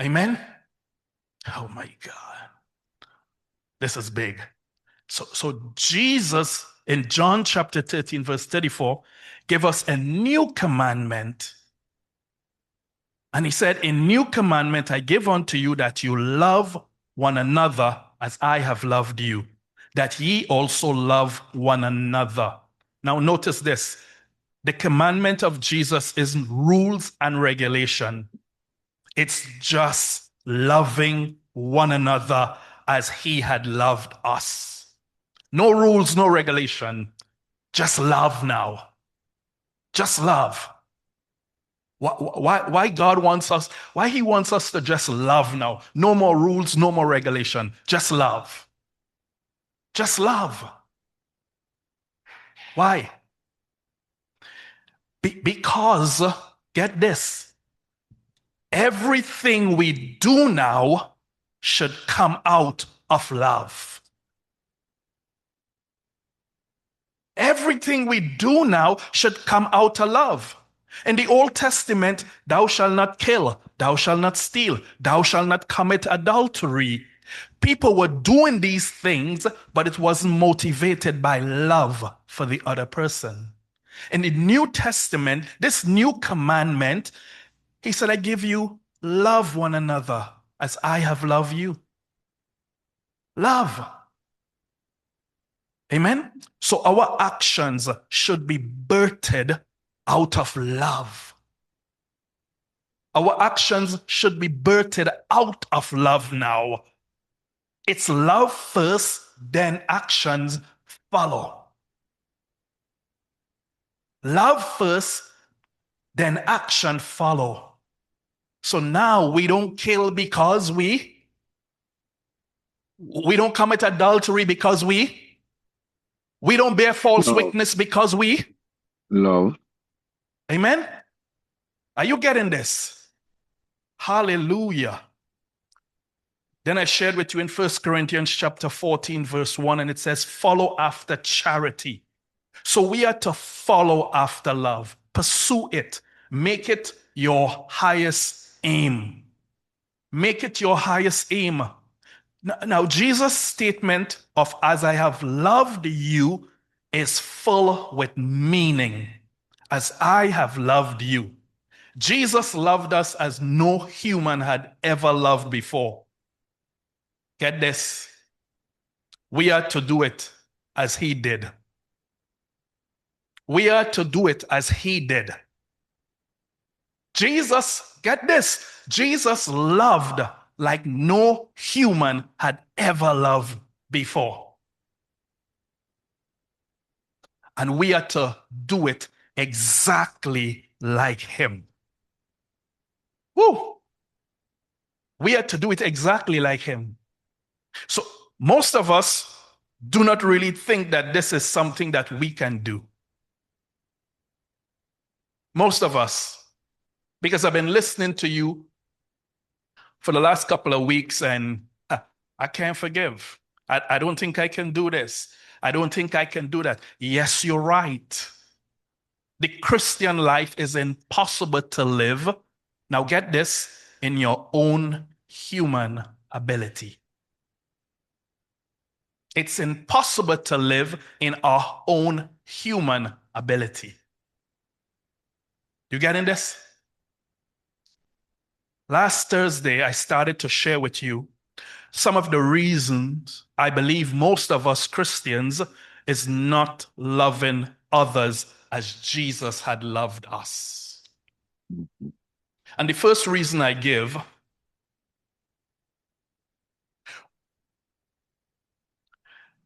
Amen? Oh my God. This is big. So Jesus in John chapter 13, verse 34, gave us a new commandment. And he said, a new commandment I give unto you, that you love one another as I have loved you, that ye also love one another. Now notice this. The commandment of Jesus isn't rules and regulation. It's just loving one another as he had loved us. No rules, no regulation. Just love now. Just love. Why God wants us, why he wants us to just love now. No more rules, no more regulation. Just love. Just love. Why? Because, get this, everything we do now should come out of love. Everything we do now should come out of love. In the Old Testament, thou shalt not kill, thou shalt not steal, thou shalt not commit adultery. People were doing these things, but it wasn't motivated by love for the other person. In the New Testament, this new commandment, he said, I give you love one another as I have loved you. Love. Amen? So our actions should be birthed out of love. Our actions should be birthed out of love now. It's love first, then actions follow. Love first, then action follow. So now we don't kill because we don't commit adultery because we don't bear false Love. witness because we. Love. Amen? Are you getting this? Hallelujah. Then I shared with you in 1 Corinthians chapter 14, verse 1, and it says, follow after charity. So we are to follow after love. Pursue it. Make it your highest aim. Make it your highest aim. Now, Jesus' statement of as I have loved you is full with meaning. As I have loved you. Jesus loved us as no human had ever loved before. Get this. We are to do it as he did. We are to do it as he did. Jesus, get this. Jesus loved like no human had ever loved before. And we are to do it exactly like him. Woo! We are to do it exactly like him. So most of us do not really think that this is something that we can do. Most of us. Because I've been listening to you for the last couple of weeks and I can't forgive. I don't think I can do this. I don't think I can do that. Yes, you're right. The Christian life is impossible to live. Now get this, in your own human ability. It's impossible to live in our own human ability. You getting this? Last Thursday, I started to share with you some of the reasons I believe most of us Christians is not loving others as Jesus had loved us. And the first reason I give,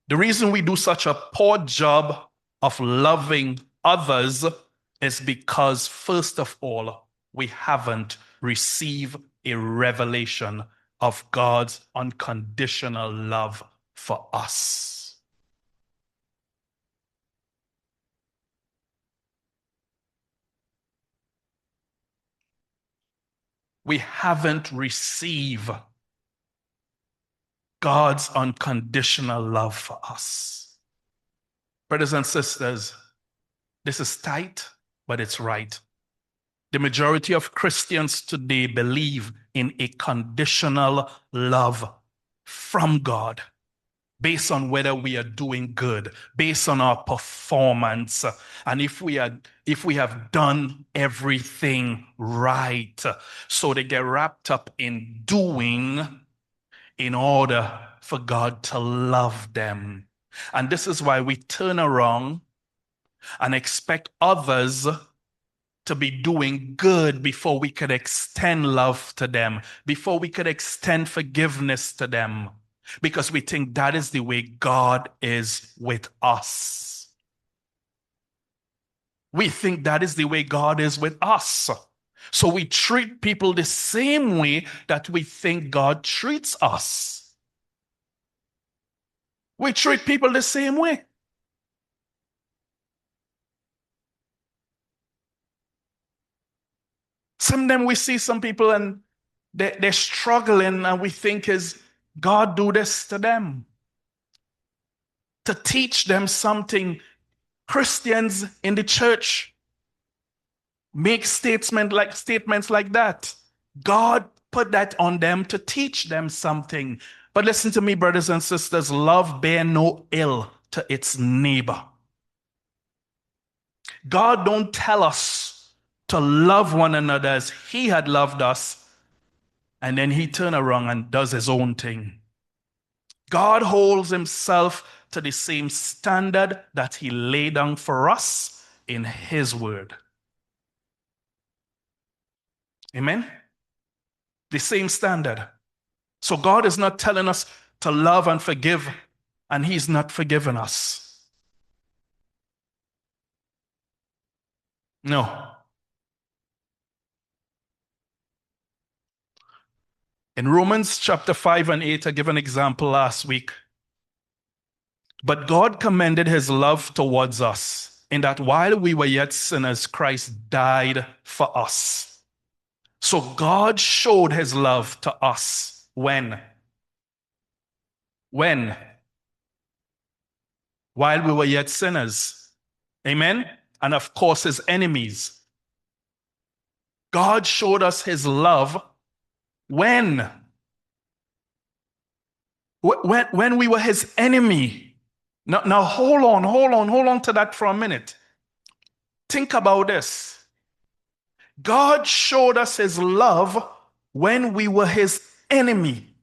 the reason we do such a poor job of loving others is because, first of all, we haven't received a revelation of God's unconditional love for us. We haven't received God's unconditional love for us. Brothers and sisters, this is tight, but it's right. The majority of Christians today believe in a conditional love from God based on whether we are doing good, based on our performance, and if we have done everything right. So they get wrapped up in doing in order for God to love them. And this is why we turn around and expect others to be doing good before we could extend love to them, before we could extend forgiveness to them, because we think that is the way God is with us. We think that is the way God is with us. So we treat people the same way that we think God treats us. We treat people the same way. Sometimes we see some people and they're struggling, and we think, is God do this to them? To teach them something. Christians in the church make statements like that. God put that on them to teach them something. But listen to me, brothers and sisters, love bear no ill to its neighbor. God don't tell us to love one another as he had loved us, and then he turn around and does his own thing. God holds himself to the same standard that he laid down for us in his word. Amen? The same standard. So God is not telling us to love and forgive, and he's not forgiven us. No. In Romans chapter 5 and 8, I gave an example last week. But God commended his love towards us in that while we were yet sinners, Christ died for us. So God showed his love to us when? When? While we were yet sinners. Amen? And of course, his enemies. God showed us his love when? When we were his enemy. Now hold on to that for a minute. Think about this. God showed us his love when we were his enemy.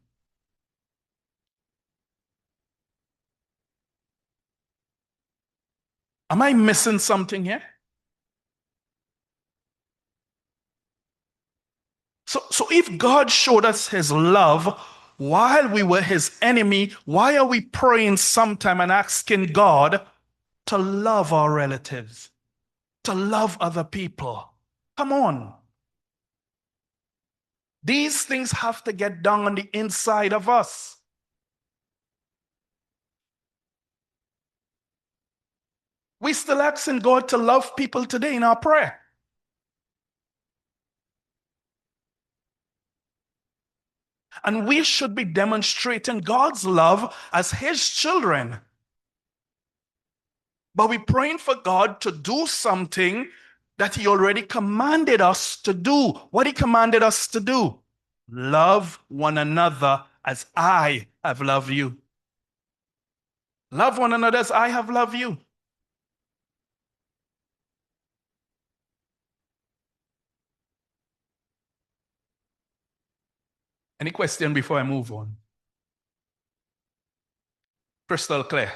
Am I missing something here? So if God showed us his love while we were his enemy, why are we praying sometime and asking God to love our relatives, to love other people? Come on. These things have to get done on the inside of us. We still asking God to love people today in our prayer. And we should be demonstrating God's love as his children. But we're praying for God to do something that he already commanded us to do. What he commanded us to do? Love one another as I have loved you. Love one another as I have loved you. Any question before I move on? Crystal clear.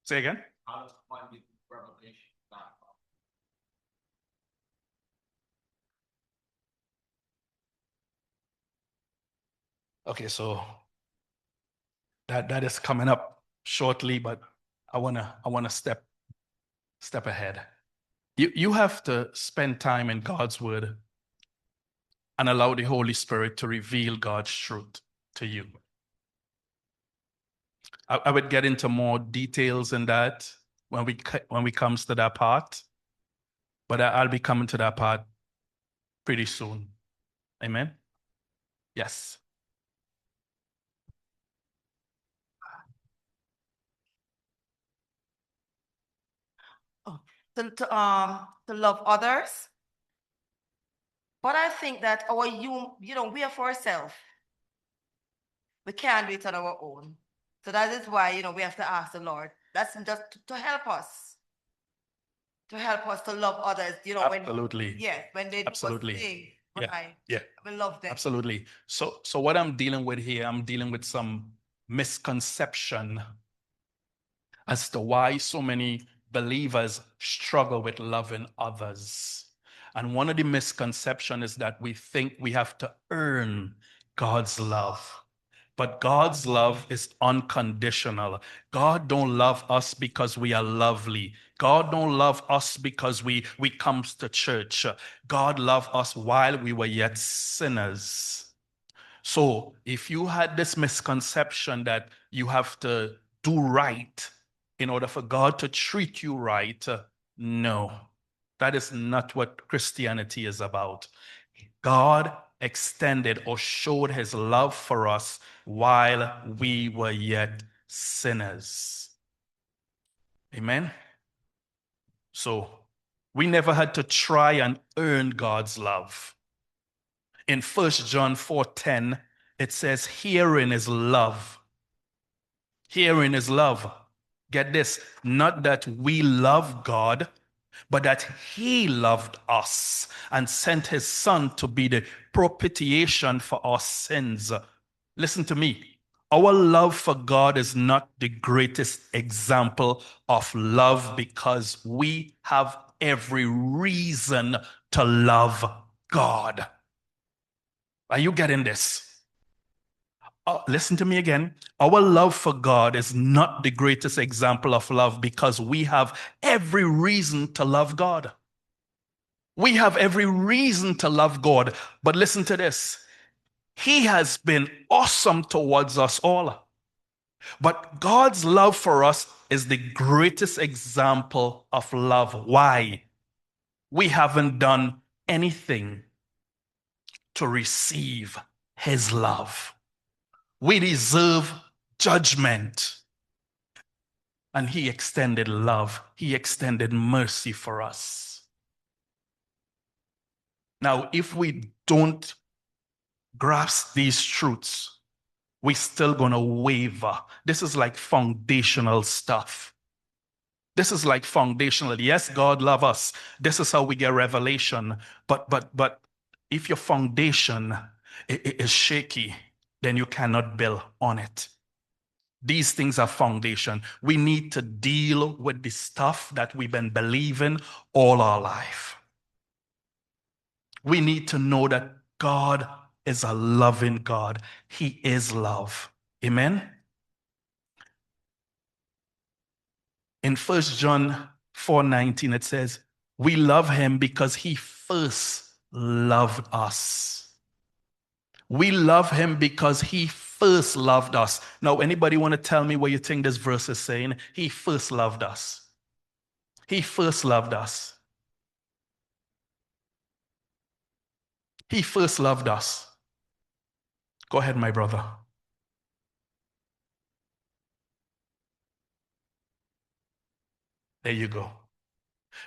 Say again? Okay, so that is coming up shortly, but I wanna step ahead. You have to spend time in God's word and allow the Holy Spirit to reveal God's truth. to you. I would get into more details in that when we comes to that part, but I'll be coming to that part pretty soon. Amen. Yes. Oh, to love others. But I think that we are for ourselves. We can't do it on our own. So that is why, we have to ask the Lord. That's just to help us. To help us to love others, Absolutely. when they do Absolutely. a thing, Yeah. right? Yeah. We love them. Absolutely. So what I'm dealing with here, I'm dealing with some misconception as to why so many believers struggle with loving others. And one of the misconceptions is that we think we have to earn God's love. But God's love is unconditional. God don't love us because we are lovely. God don't love us because we comes to church. God loved us while we were yet sinners. So if you had this misconception that you have to do right in order for God to treat you right, no, that is not what Christianity is about. God extended or showed his love for us while we were yet sinners. Amen. So we never had to try and earn God's love. In 1 John 4:10, it says, herein is love. Herein is love. Get this, not that we love God, but that he loved us and sent his son to be the propitiation for our sins. Listen to me. Our love for God is not the greatest example of love because we have every reason to love God. Are you getting this? Listen to me again. Our love for God is not the greatest example of love because we have every reason to love God. We have every reason to love God. But listen to this. He has been awesome towards us all. But God's love for us is the greatest example of love. Why? We haven't done anything to receive his love. We deserve judgment. And he extended love. He extended mercy for us. Now, if we don't grasp these truths, we're still going to waver. This is like foundational stuff. This is like foundational. Yes, God love us. This is how we get revelation. But if your foundation is shaky, then you cannot build on it. These things are foundation. We need to deal with the stuff that we've been believing all our life. We need to know that God is a loving God. He is love. Amen. In 1 John 4:19, it says, we love him because he first loved us. We love him because he first loved us. Now, anybody want to tell me what you think this verse is saying? He first loved us. He first loved us. He first loved us. Go ahead, my brother. There you go.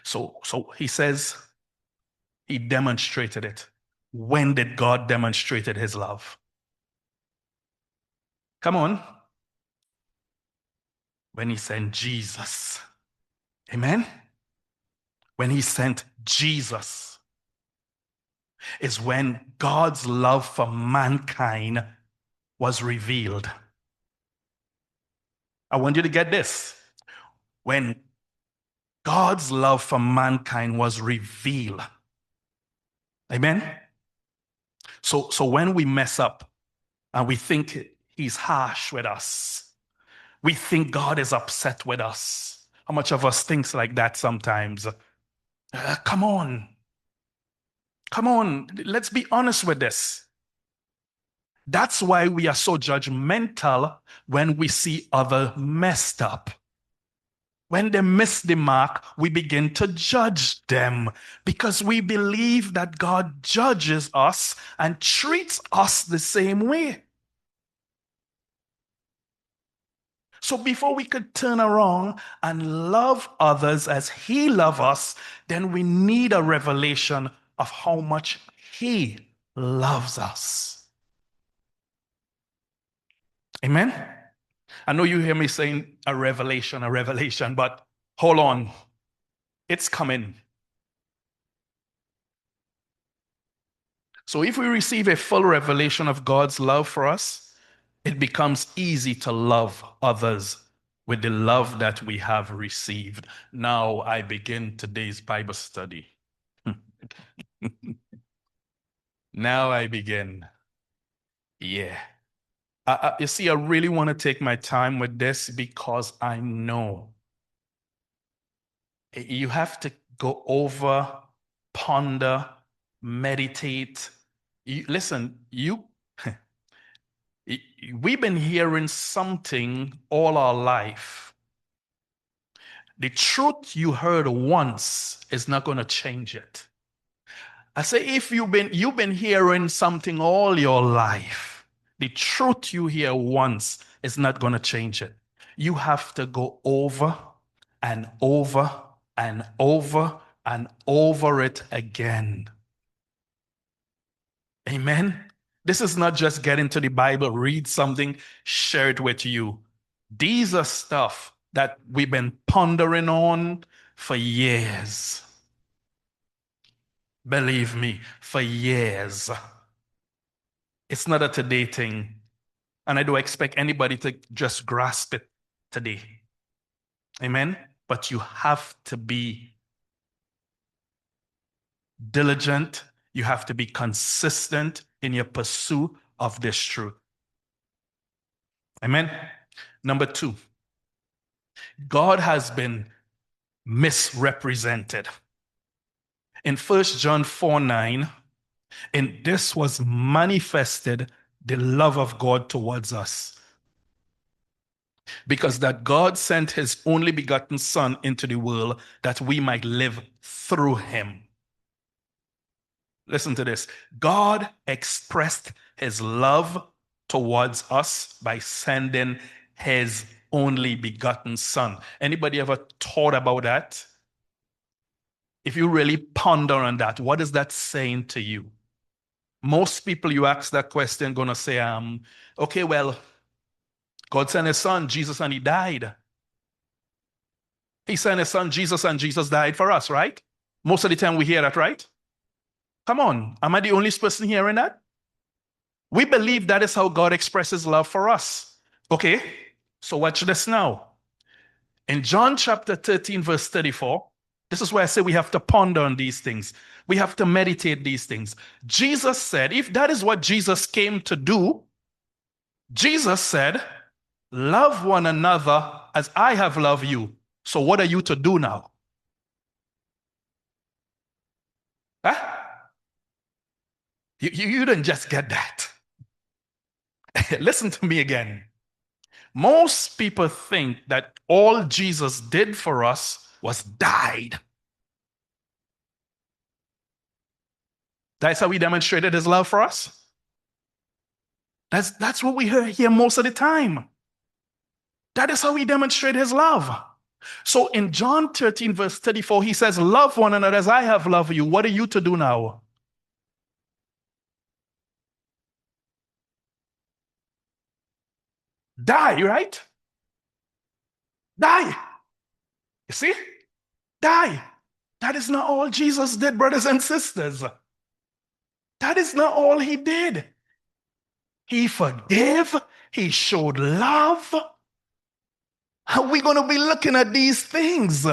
So he says he demonstrated it. When did God demonstrated his love? Come on. When he sent Jesus. Amen. When he sent Jesus is when God's love for mankind was revealed. I want you to get this. When God's love for mankind was revealed. Amen. So when we mess up and we think he's harsh with us, we think God is upset with us. How much of us thinks like that sometimes? Come on. Come on. Let's be honest with this. That's why we are so judgmental when we see others messed up. When they miss the mark, we begin to judge them because we believe that God judges us and treats us the same way. So before we could turn around and love others as He loves us, then we need a revelation of how much He loves us. Amen? I know you hear me saying a revelation, but hold on. It's coming. So if we receive a full revelation of God's love for us, it becomes easy to love others with the love that we have received. Now I begin today's Bible study. Now I begin. Yeah. You see, I really want to take my time with this because I know you have to go over, ponder, meditate. Listen, we've been hearing something all our life. The truth you heard once is not going to change it. I say, if you've been hearing something all your life, the truth you hear once is not going to change it. You have to go over and over and over and over it again. Amen. This is not just get into the Bible, read something, share it with you. These are stuff that we've been pondering on for years. Believe me, for years. It's not a today thing. And I don't expect anybody to just grasp it today. Amen? But you have to be diligent. You have to be consistent in your pursuit of this truth. Amen? Number 2, God has been misrepresented. In 1 John 4:9, in this was manifested the love of God towards us, because that God sent his only begotten Son into the world that we might live through him. Listen to this. God expressed his love towards us by sending his only begotten Son. Anybody ever thought about that? If you really ponder on that, what is that saying to you? Most people you ask that question going to say, okay, well, God sent his Son, Jesus, and he died. He sent his Son, Jesus, and Jesus died for us, right? Most of the time we hear that, right? Come on, am I the only person hearing that? We believe that is how God expresses love for us. Okay, so watch this now. In John chapter 13, verse 34, this is where I say we have to ponder on these things. We have to meditate these things. Jesus said, if that is what Jesus came to do, Jesus said, love one another as I have loved you. So what are you to do now? Huh? You didn't just get that. Listen to me again. Most people think that all Jesus did for us was died. That's how he demonstrated his love for us. That's what we hear most of the time. That is how he demonstrated his love. So in John 13, verse 34, he says, love one another as I have loved you. What are you to do now? Die, right? Die. You see? Die. That is not all Jesus did, brothers and sisters. That is not all he did. He forgave. He showed love. How are we going to be looking at these things?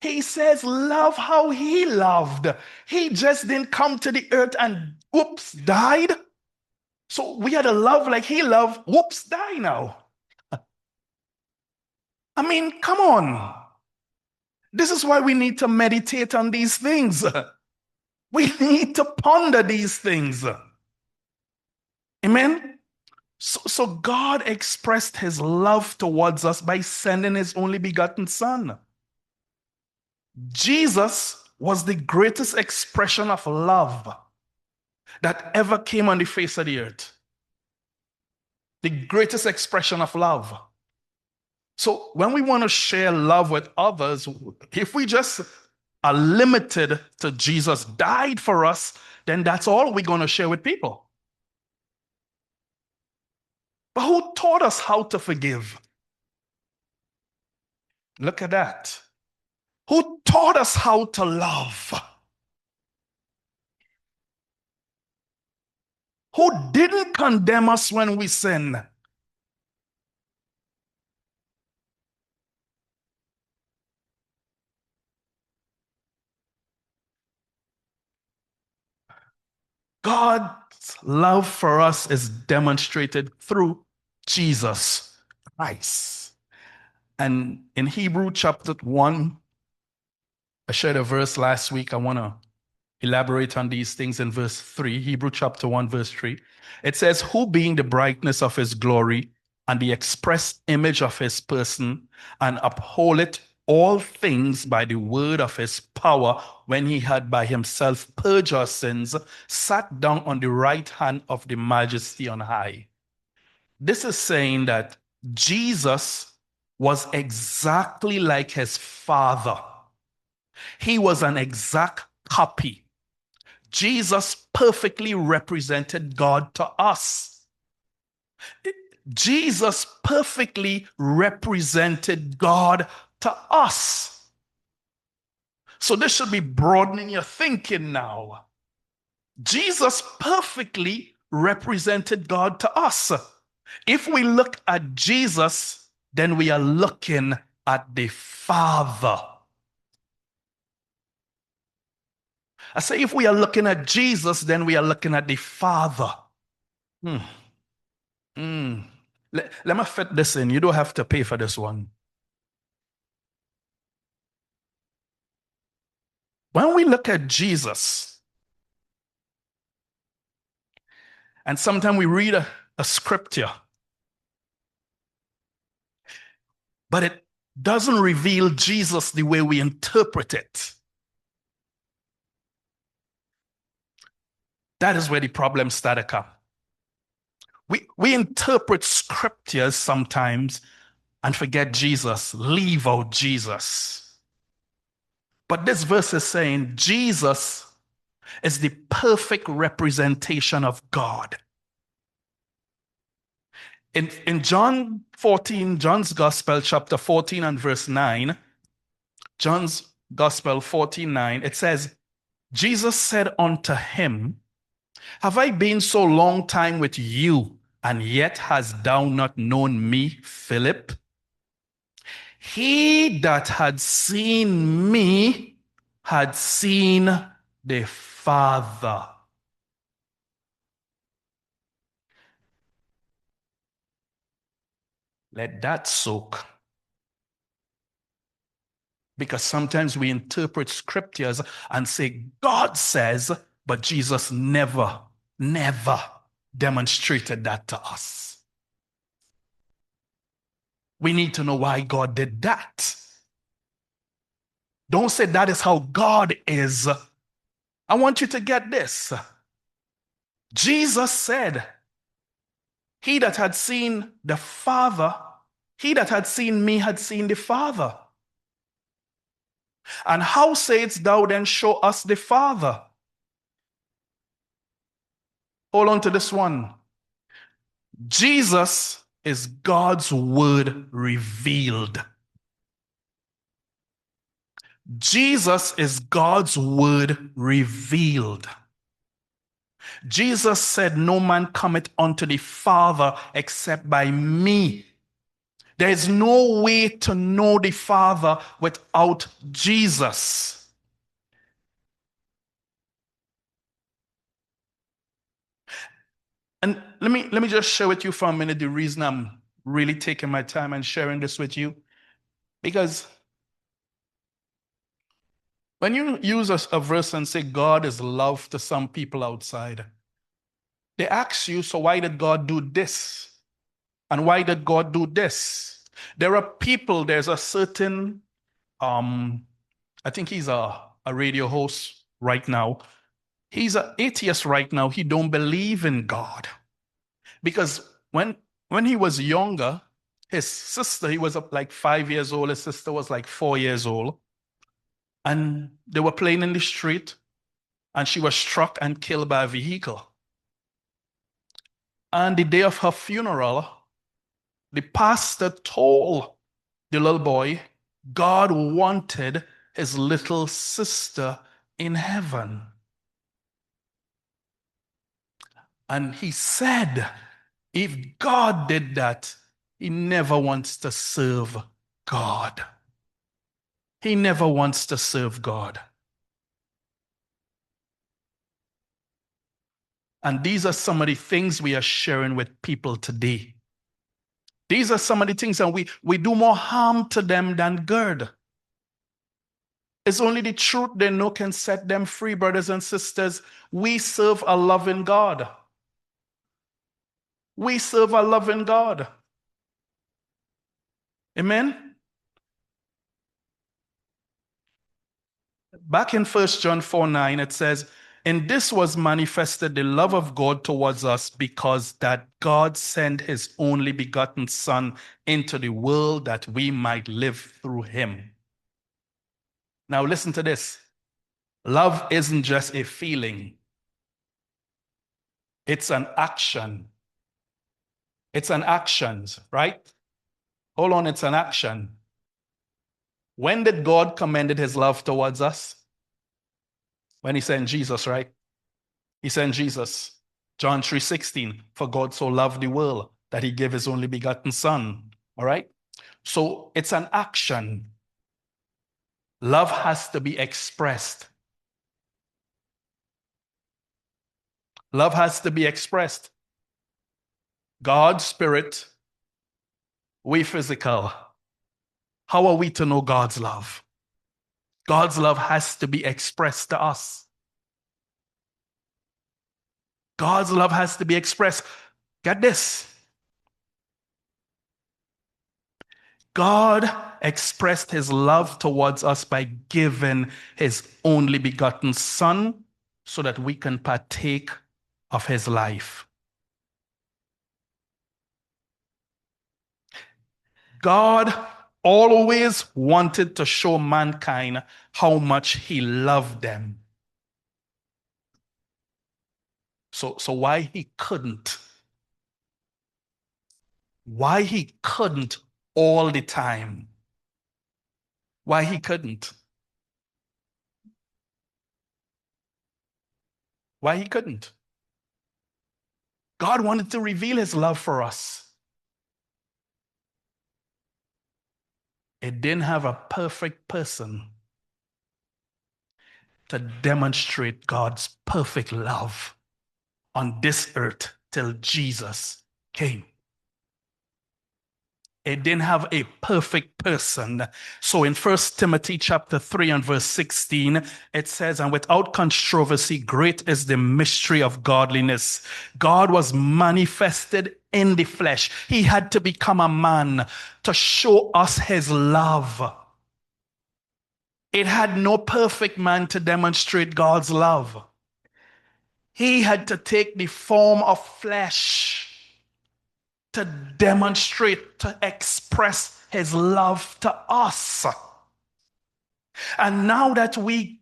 He says, love how he loved. He just didn't come to the earth and whoops, died. So we had to love like he loved, whoops, die now. I mean, come on. This is why we need to meditate on these things. We need to ponder these things. Amen. So God expressed his love towards us by sending his only begotten son. Jesus was the greatest expression of love that ever came on the face of the earth. The greatest expression of love. So when we want to share love with others, if we just are limited to Jesus died for us, then that's all we're going to share with people. But who taught us how to forgive? Look at that. Who taught us how to love? Who didn't condemn us when we sin? God's love for us is demonstrated through Jesus Christ. And in Hebrew chapter 1, I shared a verse last week. I want to elaborate on these things in verse 3, Hebrew chapter 1, verse 3. It says, who being the brightness of his glory and the express image of his person, and upholdeth all things by the word of his power, when he had by himself purged our sins, sat down on the right hand of the majesty on high. This is saying that Jesus was exactly like his Father. He was an exact copy. Jesus perfectly represented God to us. Jesus perfectly represented God to us. So this should be broadening your thinking now. Jesus perfectly represented God to us. If we look at Jesus, then we are looking at the Father. I say if we are looking at Jesus, then we are looking at the Father. Hmm. Let me fit this in. You don't have to pay for this one. When we look at Jesus, and sometimes we read a scripture, but it doesn't reveal Jesus the way we interpret it. That is where the problems start to come. We interpret scriptures sometimes and forget Jesus, leave out Jesus. But this verse is saying Jesus is the perfect representation of God. In John 14, John's Gospel, chapter 14 and verse 9, John's Gospel 14:9, it says, Jesus said unto him, have I been so long time with you, and yet hast thou not known me, Philip? He that had seen me had seen the Father. Let that soak. Because sometimes we interpret scriptures and say, God says, but Jesus never demonstrated that to us. We need to know why God did that. Don't say that is how God is. I want you to get this. Jesus said, he that had seen the Father, he that had seen me had seen the Father. And how sayest thou then, show us the Father? Hold on to this one. Jesus is God's word revealed. Jesus is God's word revealed. Jesus said, no man cometh unto the Father except by me. There is no way to know the Father without Jesus. And let me just share with you for a minute the reason I'm really taking my time and sharing this with you. Because when you use a verse and say God is love to some people outside, They ask you, so why did God do this? And why did God do this? There are people, there's a certain, I think he's a radio host right now. He's an atheist right now. He don't believe in God. Because when he was younger, his sister, he was like 5 years old, his sister was like 4 years old. And they were playing in the street, and she was struck and killed by a vehicle. And the day of her funeral, the pastor told the little boy, God wanted his little sister in heaven. And he said, if God did that, he never wants to serve God. He never wants to serve God. And these are some of the things we are sharing with people today. These are some of the things that we do more harm to them than good. It's only the truth they know can set them free, brothers and sisters. We serve a loving God. We serve a loving God. Amen? Back in 1 John 4:9, it says, "In this was manifested the love of God towards us, because that God sent his only begotten Son into the world that we might live through him." Now listen to this. Love isn't just a feeling. It's an action. It's an action, right? Hold on, it's an action. When did God commended his love towards us? When he sent Jesus, right? He sent Jesus. John 3:16, for God so loved the world that he gave his only begotten Son. All right? So it's an action. Love has to be expressed. Love has to be expressed. God's spirit, we physical. How are we to know God's love? God's love has to be expressed to us. God's love has to be expressed. Get this. God expressed his love towards us by giving his only begotten Son so that we can partake of his life. God always wanted to show mankind how much he loved them. So why he couldn't? Why he couldn't all the time? Why he couldn't? Why he couldn't? God wanted to reveal his love for us. It didn't have a perfect person to demonstrate God's perfect love on this earth till Jesus came. It didn't have a perfect person. So in 1 Timothy chapter 3 and verse 16, it says, and without controversy, great is the mystery of godliness. God was manifested in the flesh. He had to become a man to show us his love. It had no perfect man to demonstrate God's love. He had to take the form of flesh to demonstrate, to express his love to us. And now that we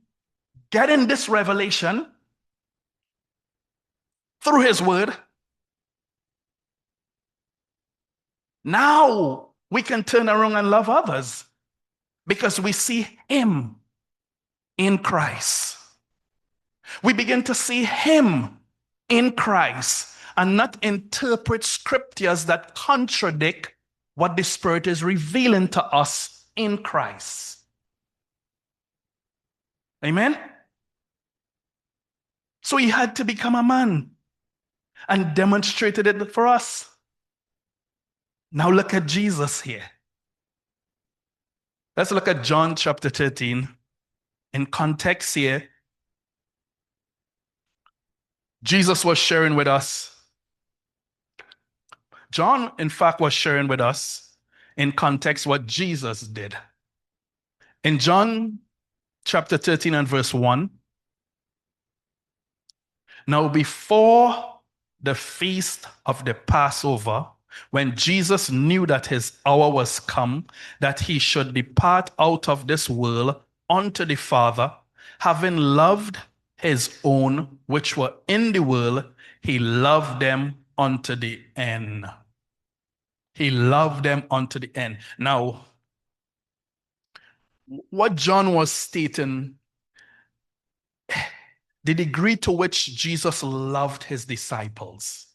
get in this revelation through his word, now we can turn around and love others because we see him in Christ. We begin to see him in Christ and not interpret scriptures that contradict what the Spirit is revealing to us in Christ. Amen? So he had to become a man and demonstrated it for us. Now look at Jesus here. Let's look at John chapter 13. In context here, Jesus was sharing with us. John, in fact, was sharing with us in context what Jesus did. In John chapter 13 and verse 1, now before the feast of the Passover, when Jesus knew that his hour was come, that he should depart out of this world unto the Father, having loved his own which were in the world, he loved them unto the end. He loved them unto the end. Now, what John was stating, the degree to which Jesus loved his disciples.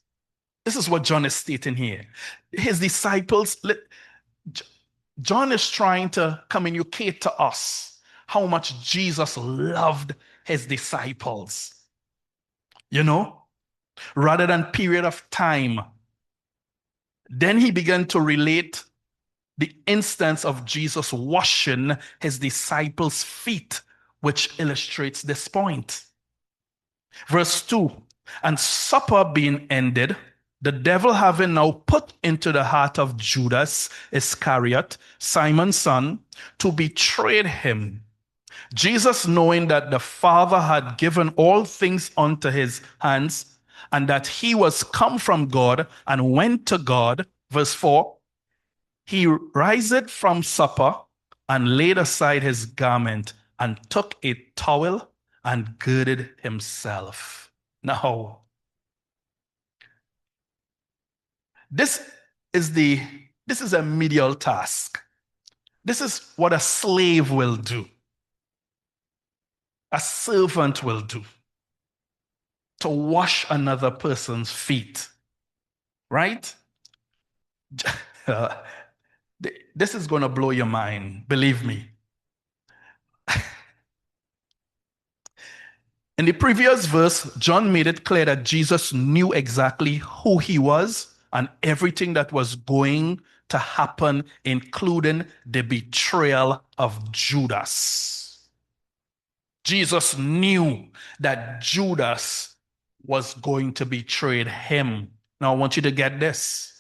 This is what John is stating here. His disciples, John is trying to communicate to us how much Jesus loved his disciples. You know, rather than period of time. Then he began to relate the instance of Jesus washing his disciples' feet, which illustrates this point. Verse 2, and supper being ended, the devil having now put into the heart of Judas Iscariot, Simon's son, to betray him. Jesus, knowing that the Father had given all things unto his hands, and that he was come from God and went to God, verse 4, he riseth from supper and laid aside his garment and took a towel and girded himself. Now, this is a medial task. This is what a slave will do. A servant will do. To wash another person's feet. Right? This is going to blow your mind, believe me. In the previous verse, John made it clear that Jesus knew exactly who he was and everything that was going to happen, including the betrayal of Judas. Jesus knew that Judas was going to betray him. Now I want you to get this.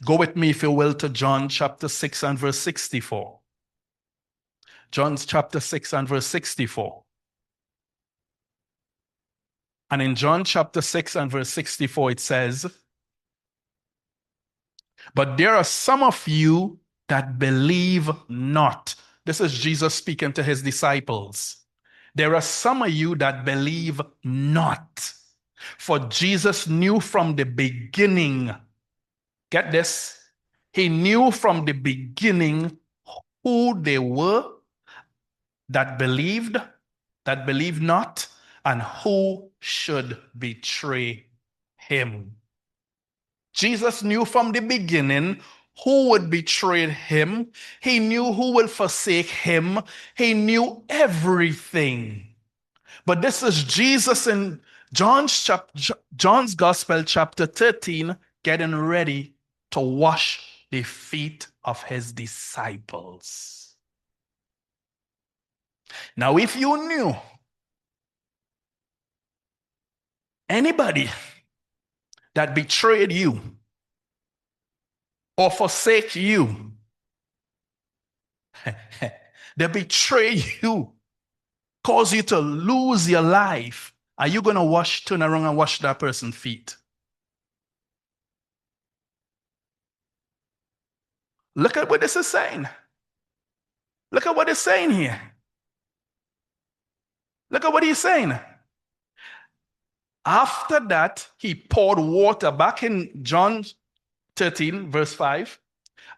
Go with me, if you will, to John chapter 6 and verse 64. John chapter 6 and verse 64. And in John chapter 6 and verse 64, it says, but there are some of you that believe not. This is Jesus speaking to his disciples. There are some of you that believe not. For Jesus knew from the beginning, get this, he knew from the beginning who they were that believed not, and who should betray him. Jesus knew from the beginning who would betray him. He knew who would forsake him. He knew everything. But this is Jesus in John's Gospel, chapter 13, getting ready to wash the feet of his disciples. Now, if you knew anybody that betrayed you or forsake you, they betray you, cause you to lose your life, are you going to turn around and wash that person's feet? Look at what this is saying. Look at what it's saying here. Look at what he's saying. After that, he poured water, back in John 13, verse 5.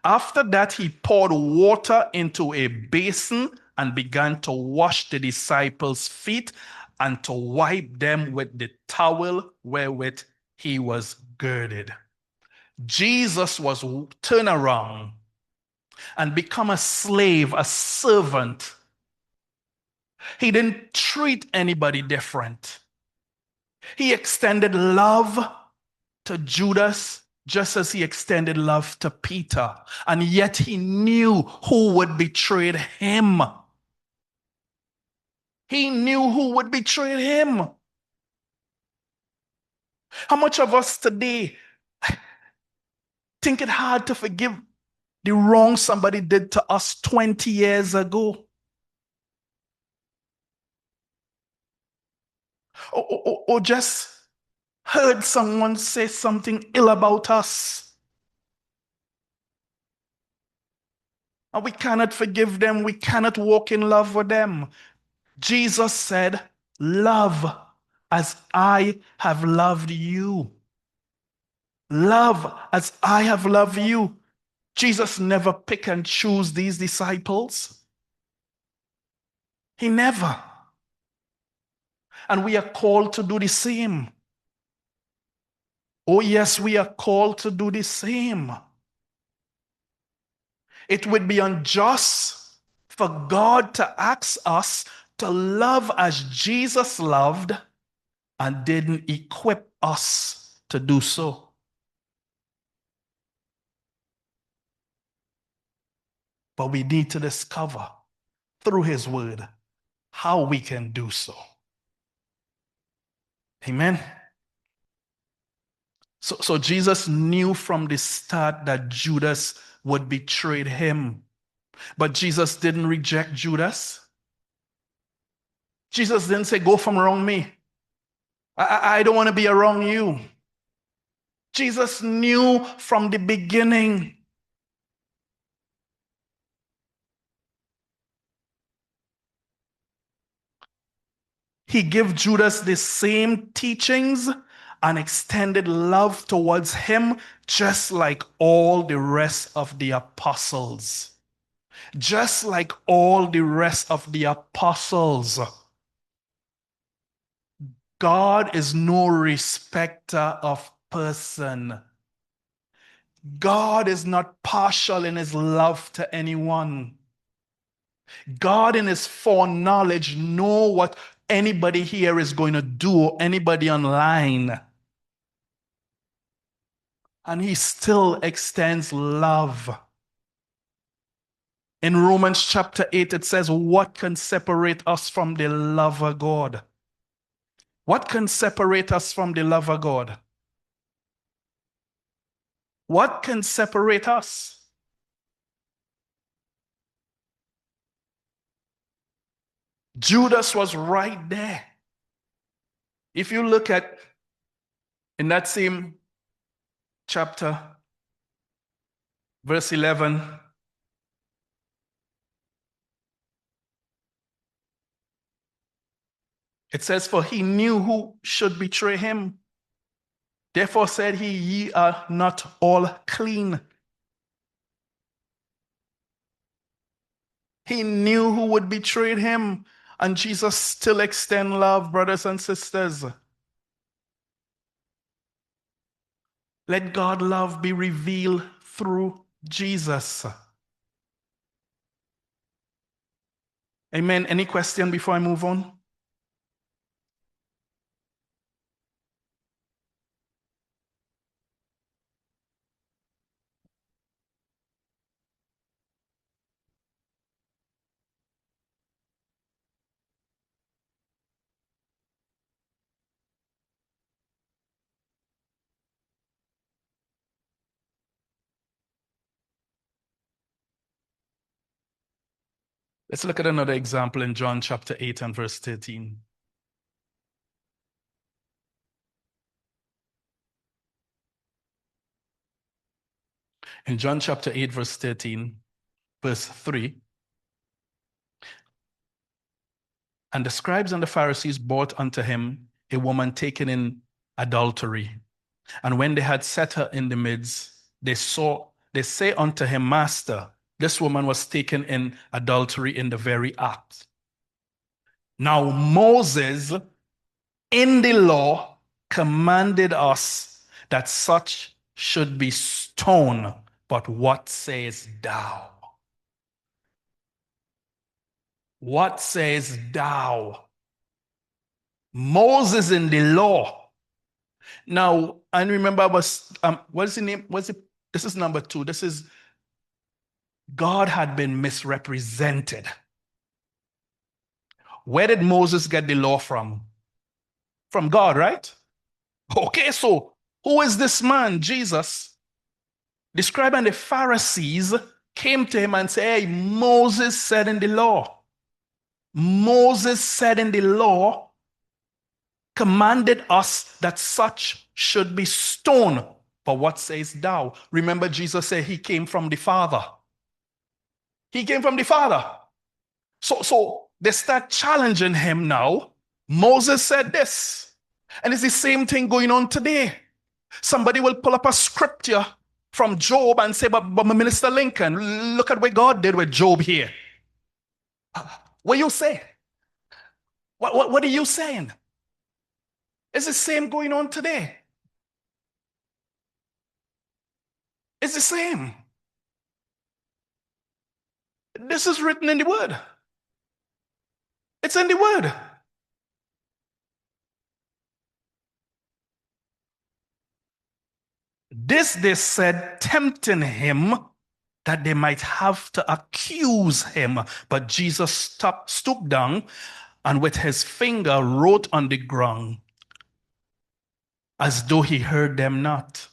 After that, he poured water into a basin and began to wash the disciples' feet and to wipe them with the towel wherewith he was girded. Jesus was turned around and become a slave, a servant. He didn't treat anybody different. He extended love to Judas just as he extended love to Peter. And yet he knew who would betray him. He knew who would betray him. How much of us today think it hard to forgive the wrong somebody did to us 20 years ago? Or just heard someone say something ill about us, and we cannot forgive them, we cannot walk in love with them. Jesus said, love as I have loved you. Love as I have loved you. Jesus never pick and choose these disciples. He never. And we are called to do the same. Oh yes, we are called to do the same. It would be unjust for God to ask us to love as Jesus loved and didn't equip us to do so. But we need to discover through his word how we can do so. Amen. So Jesus knew from the start that Judas would betray him. But Jesus didn't reject Judas. Jesus didn't say, go from around me. I don't want to be around you. Jesus knew from the beginning. He gave Judas the same teachings and extended love towards him, just like all the rest of the apostles. Just like all the rest of the apostles. God is no respecter of person. God is not partial in his love to anyone. God in his foreknowledge know what anybody here is going to do, or anybody online. And he still extends love. In Romans chapter 8, it says, what can separate us from the love of God? What can separate us from the love of God? What can separate us? Judas was right there. If you look at, in that same chapter, verse 11, it says, for he knew who should betray him. Therefore said he, ye are not all clean. He knew who would betray him. And Jesus still extends love, brothers and sisters. Let God's love be revealed through Jesus. Amen. Any question before I move on? Let's look at another example in John chapter 8 and verse 13. In John chapter 8, verse 13, verse 3, and the scribes and the Pharisees brought unto him a woman taken in adultery. And when they had set her in the midst, they say unto him, Master, this woman was taken in adultery in the very act. Now Moses in the law commanded us that such should be stoned. But what sayest thou? What sayest thou? Moses in the law. Now, I remember what's the name? This is number 2. This is God had been misrepresented. Where did Moses get the law from? From God, right? Okay, so who is this man, Jesus? The scribe and the Pharisees came to him and said, hey, Moses said in the law, Moses said in the law, commanded us that such should be stoned. But what says thou? Remember, Jesus said he came from the Father. He came from the Father. So they start challenging him now. Moses said this. And it's the same thing going on today. Somebody will pull up a scripture from Job and say, but Minister Lincoln, look at what God did with Job here. What you say? What are you saying? It's the same going on today. It's the same. This is written in the word. It's in the word. This they said, tempting him that they might have to accuse him. But Jesus stooped down and with his finger wrote on the ground as though he heard them not.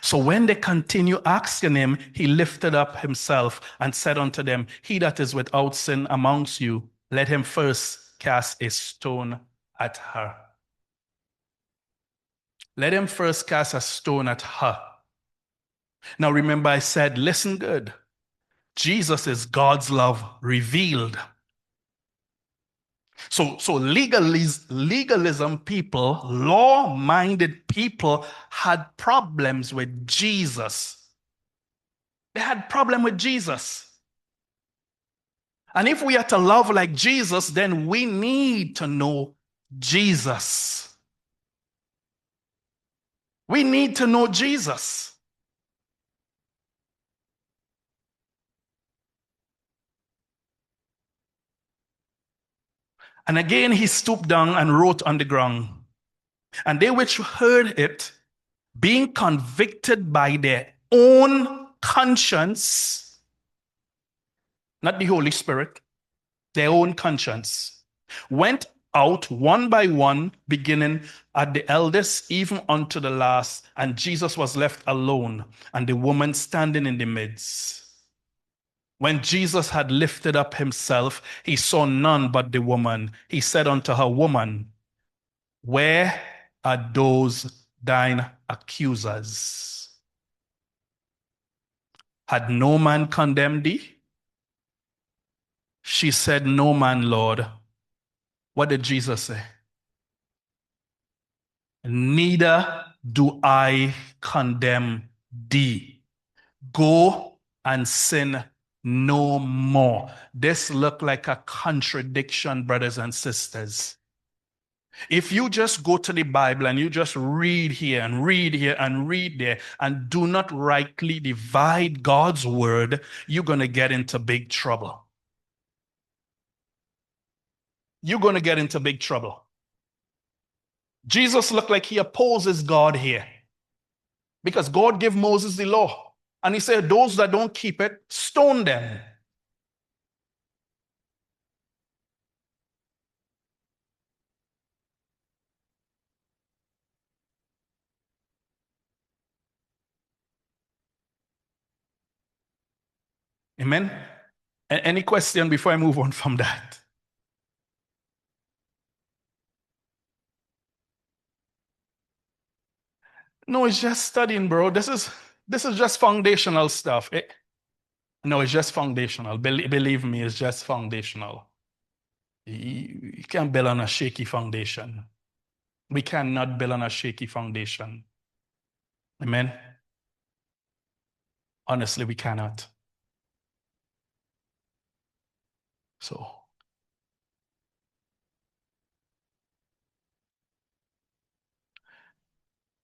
So when they continue asking him, he lifted up himself and said unto them, he that is without sin amongst you, let him first cast a stone at her. Let him first cast a stone at her. Now remember I said, listen good. Jesus is God's love revealed. So legalism people, law-minded people had problems with Jesus. They had problem with Jesus. And if we are to love like Jesus, then we need to know Jesus. We need to know Jesus. And again he stooped down and wrote on the ground. And they which heard it, being convicted by their own conscience, not the Holy Spirit, their own conscience, went out one by one, beginning at the eldest, even unto the last, and Jesus was left alone, and the woman standing in the midst. When Jesus had lifted up himself, he saw none but the woman. He said unto her, woman, where are those thine accusers? Had no man condemned thee? She said, no man, Lord. What did Jesus say? Neither do I condemn thee. Go and sin no more. This looked like a contradiction, brothers and sisters. If you just go to the Bible and you just read here and read here and read there and do not rightly divide God's word, you're going to get into big trouble. You're going to get into big trouble. Jesus looked like he opposes God here because God gave Moses the law. And he said, those that don't keep it, stone them. Amen? Any question before I move on from that? No, it's just studying, bro. This is just foundational stuff. No, it's just foundational. Believe me, it's just foundational. You can't build on a shaky foundation. We cannot build on a shaky foundation. Amen? Honestly, we cannot. So,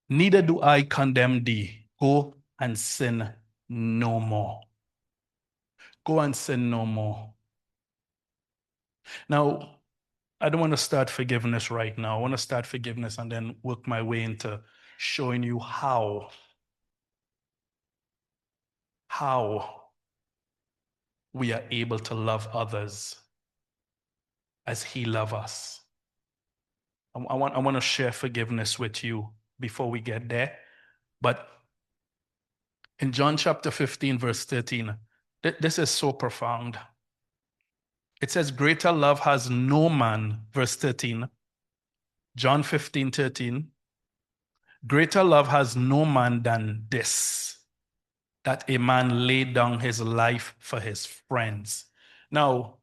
neither do I condemn thee. Go and sin no more. Go and sin no more. Now, I don't want to start forgiveness right now. I want to start forgiveness and then work my way into showing you how we are able to love others as he loves us. I want to share forgiveness with you before we get there. But in John chapter 15, verse 13, this is so profound. It says, greater love has no man, verse 13. John 15, 13. Greater love has no man than this, that a man lay down his life for his friends. Now,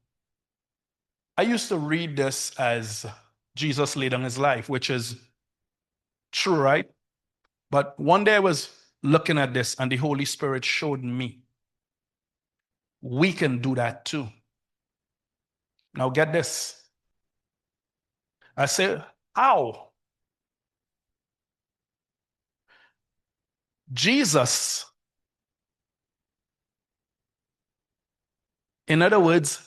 I used to read this as Jesus laid down his life, which is true, right? But one day I was looking at this and the Holy Spirit showed me we can do that too. Now get this. I said, how? Jesus, in other words,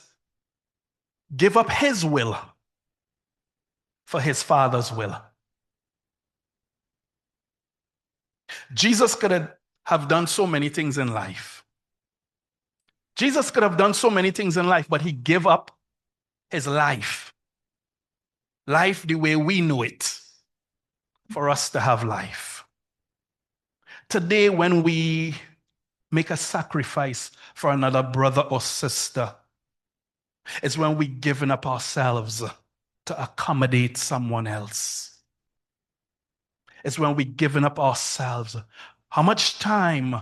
give up his will for his Father's will. Jesus could have done so many things in life. Jesus could have done so many things in life, but he gave up his life. Life the way we know it, for us to have life. Today, when we make a sacrifice for another brother or sister, it's when we're giving up ourselves to accommodate someone else. It's when we're giving up ourselves. How much time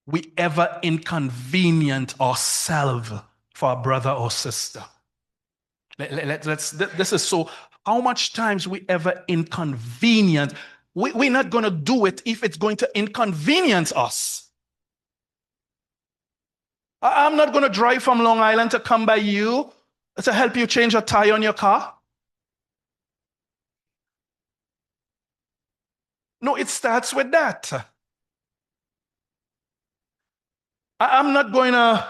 we ever inconvenient ourselves for a brother or sister? This is so, how much times we ever inconvenient. We're not going to do it if it's going to inconvenience us. I'm not going to drive from Long Island to come by you to help you change a tire on your car. No, it starts with that. I'm not going to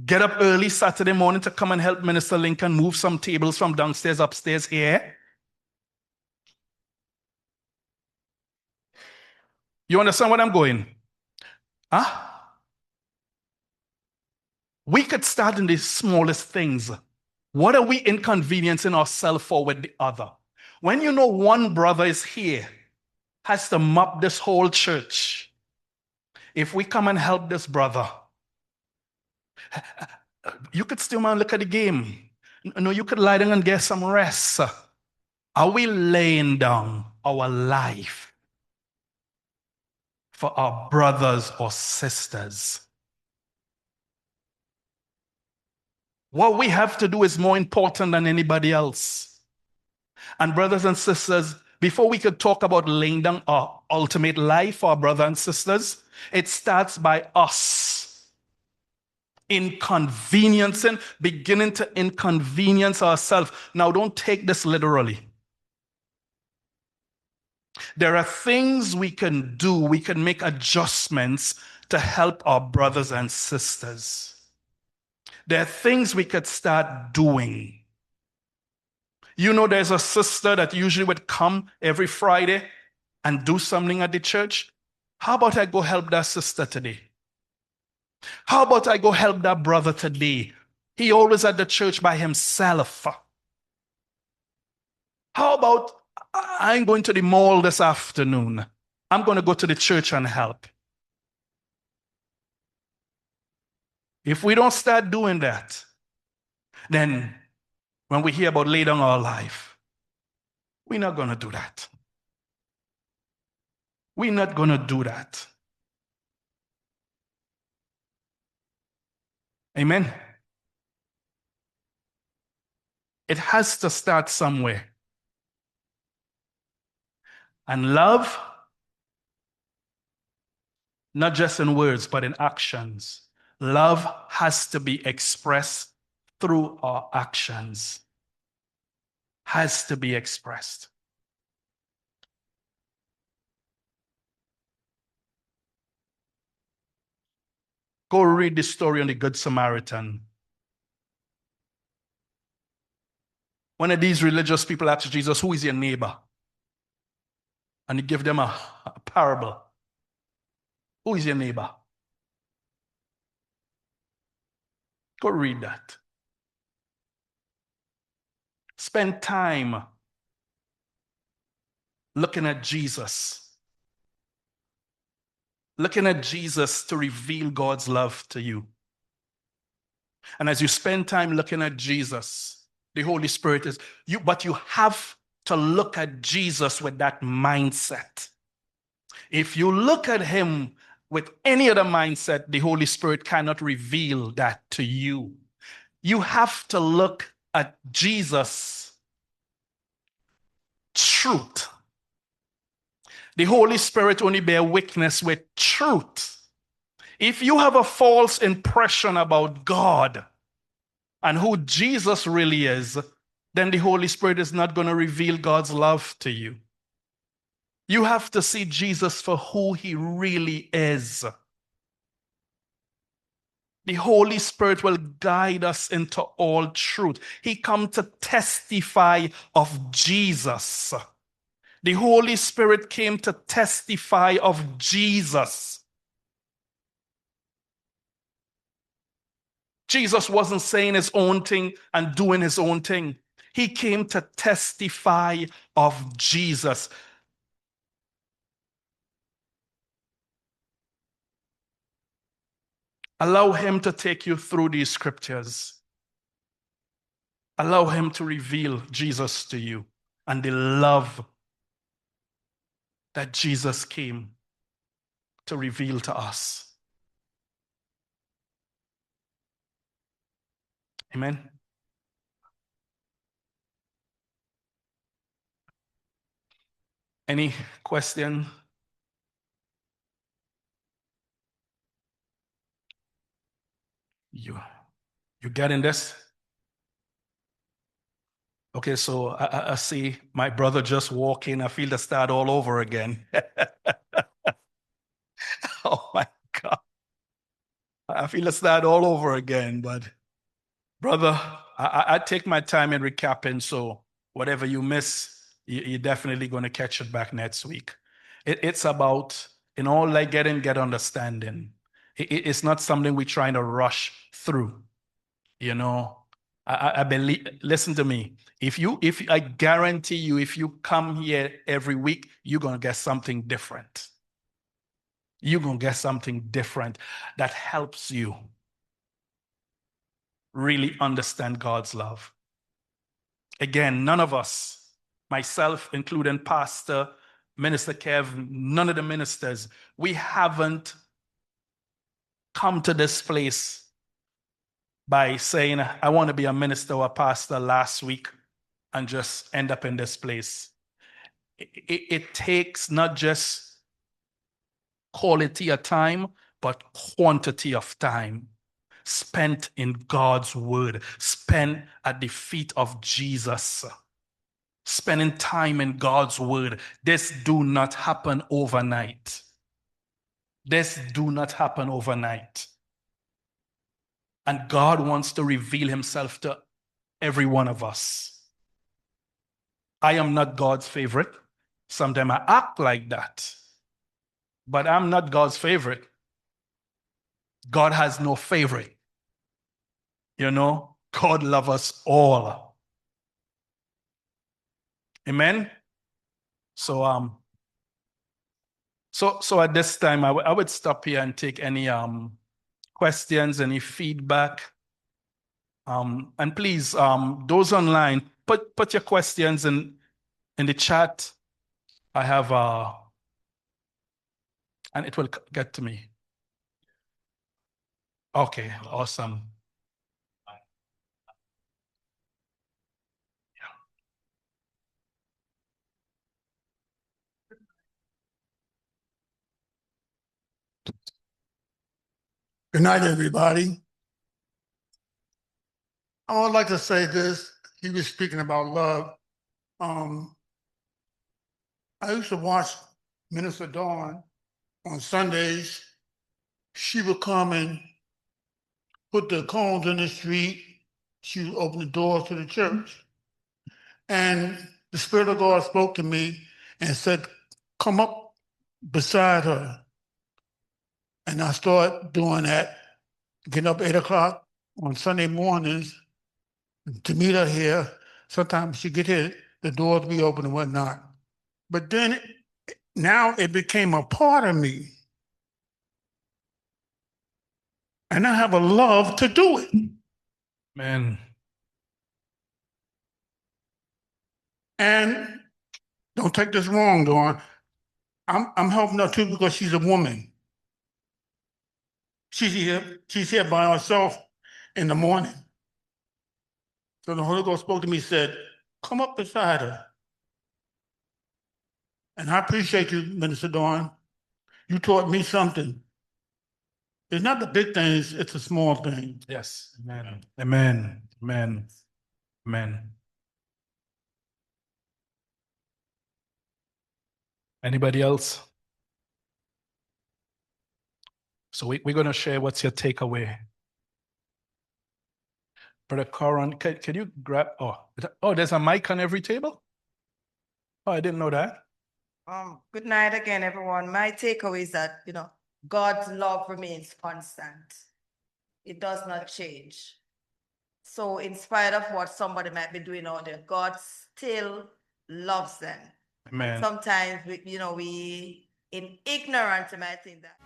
get up early Saturday morning to come and help Minister Lincoln move some tables from downstairs upstairs here. You understand what I'm going? Huh? We could start in the smallest things. What are we inconveniencing ourselves for with the other? When you know one brother is here, has to mop this whole church. If we come and help this brother, you could still man look at the game. No, you could lie down and get some rest. Are we laying down our life for our brothers or sisters? What we have to do is more important than anybody else. And brothers and sisters, before we could talk about laying down our ultimate life for our brothers and sisters, it starts by us inconveniencing, beginning to inconvenience ourselves. Now, don't take this literally. There are things we can do, we can make adjustments to help our brothers and sisters. There are things we could start doing. You know, there's a sister that usually would come every Friday and do something at the church. How about I go help that sister today? How about I go help that brother today? He always at the church by himself. How about I'm going to the mall this afternoon? I'm going to go to the church and help. If we don't start doing that, then when we hear about lay down our life, we're not going to do that. We're not going to do that. Amen. It has to start somewhere. And love, not just in words, but in actions. Love has to be expressed through our actions. Has to be expressed. Go read the story on the Good Samaritan. One of these religious people asked Jesus, who is your neighbor? And he gave them a parable. Who is your neighbor? Go read that. Spend time looking at Jesus. Looking at Jesus to reveal God's love to you. And as you spend time looking at Jesus, the Holy Spirit is you, but you have to look at Jesus with that mindset. If you look at him with any other mindset, the Holy Spirit cannot reveal that to you. You have to look at Jesus' truth. The Holy Spirit only bear witness with truth. If you have a false impression about God and who Jesus really is, then the Holy Spirit is not going to reveal God's love to you. You have to see Jesus for who he really is. The Holy Spirit will guide us into all truth. He come to testify of Jesus. The Holy Spirit came to testify of Jesus. Jesus wasn't saying his own thing and doing his own thing. He came to testify of Jesus. Allow him to take you through these scriptures. Allow him to reveal Jesus to you and the love that Jesus came to reveal to us. Amen. Any question? You getting this? Okay, so I see my brother just walking. I feel the start all over again. Oh my God. I feel the start all over again, but brother, I take my time in recapping, so whatever you miss, you're definitely going to catch it back next week. It's about, in all like get understanding. It's not something we're trying to rush through. You know, I believe, listen to me. If I guarantee you, if you come here every week, you're going to get something different. You're going to get something different that helps you really understand God's love. Again, none of us, myself, including Pastor, Minister Kev, none of the ministers, we haven't come to this place by saying, I want to be a minister or a pastor last week and just end up in this place. It takes not just quality of time, but quantity of time spent in God's word, spent at the feet of Jesus, spending time in God's word. This do not happen overnight. This do not happen overnight. And God wants to reveal himself to every one of us. I am not God's favorite. Sometimes I act like that. But I'm not God's favorite. God has no favorite. You know, God loves us all. Amen. So so at this time I would stop here and take any questions, any feedback. And please, those online, put your questions in the chat. I have and it will get to me. Okay, awesome. Good night, everybody. I would like to say this. He was speaking about love. I used to watch Minister Dawn on Sundays. She would come and put the cones in the street. She would open the doors to the church. And the Spirit of God spoke to me and said, come up beside her. And I started doing that, getting up 8 o'clock on Sunday mornings to meet her here. Sometimes she get here, the doors be open and whatnot. But then now it became a part of me. And I have a love to do it. Man. And don't take this wrong, Dawn. I'm helping her too because she's a woman. She's here by herself in the morning. So the Holy Ghost spoke to me, said, come up beside her. And I appreciate you, Minister Dawn. You taught me something. It's not the big things, it's the small things. Yes. Amen. Amen. Amen. Amen. Anybody else? So we're going to share what's your takeaway. Brother Coron, can you grab, there's a mic on every table? Oh, I didn't know that. Good night again, everyone. My takeaway is that, God's love remains constant. It does not change. So in spite of what somebody might be doing out there, God still loves them. Amen. Sometimes we in ignorance might think that.